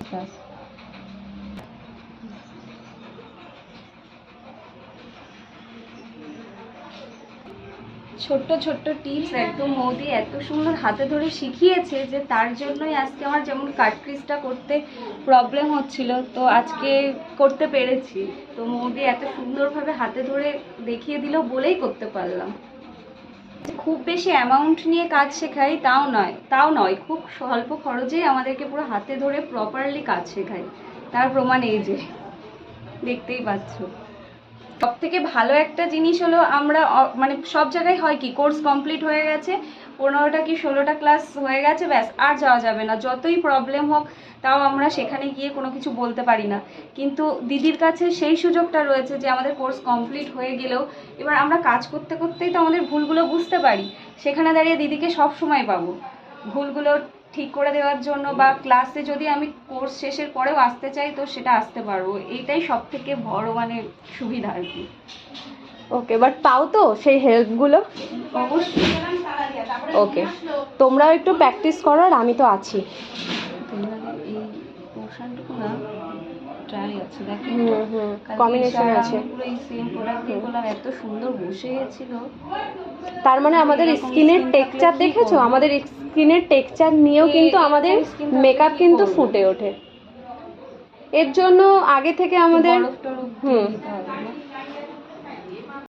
Class. ছোট্ট ছোট্ট tips একদম মৌদি এত সুন্দর হাতে ধরে শিখিয়েছে যে তার জন্যই আজকে আমার যেমন কাট ক্রিজটা করতে প্রবলেম হচ্ছিল, তো আজকে করতে পেরেছি। তো মৌদি এত সুন্দরভাবে হাতে ধরে দেখিয়ে দিল বলেই করতে পারলাম। খুব বেশি অ্যামাউন্ট নিয়ে কাজ শেখাই তাও নয়, খুব স্বল্প খরচেই আমাদেরকে পুরো হাতে ধরে প্রপারলি কাজ শেখাই। তার প্রমাণ এই যে দেখতেই পাচ্ছ। সব থেকে ভালো একটা জিনিস হলো আমরা মানে সব জায়গায় হয় কি কোর্স কমপ্লিট হয়ে গেছে, 15টা কি 16টা ক্লাস হয়ে গেছে, ব্যাস আর যাওয়া যাবে না, যতই প্রবলেম হোক তাও আমরা সেখানে গিয়ে কোনো কিছু বলতে পারি না। কিন্তু দিদির কাছে সেই সুযোগটা রয়েছে যে আমাদের কোর্স কমপ্লিট হয়ে গেলেও এবার আমরা কাজ করতে করতেই তো আমাদের ভুলগুলো বুঝতে পারি, সেখানে দাঁড়িয়ে দিদিকে সব সময় পাবো ভুলগুলো ঠিক করে দেওয়ার জন্য, বা ক্লাসে যদি আমি কোর্স শেষের পরেও আসতে চাই তো সেটা আসতে পারবো। এইটাই সব থেকে বড় মানে সুবিধা আর কি। ওকে, বাট পাও তো সেই হেল্পগুলো? অবশ্যই। ওকে, তোমরাও একটু প্র্যাকটিস করো, আর আমি তো আছি। এই পোর্শনটুকু না ট্রাই আছে, দেখো কম্বিনেশন আছে, পুরো এই সেম প্রোডাক্ট দিয়ে করলাম, এত সুন্দর বসে গেছিল। তার মানে আমাদের স্কিনের টেক্সচার দেখেছো, আমাদের স্কিনের টেক্সচার নিয়েও কিন্তু আমাদের মেকআপ কিন্তু ফুটে ওঠে। এর জন্য আগে থেকে আমাদের বরফ টরফ দিয়ে দিতে হবে।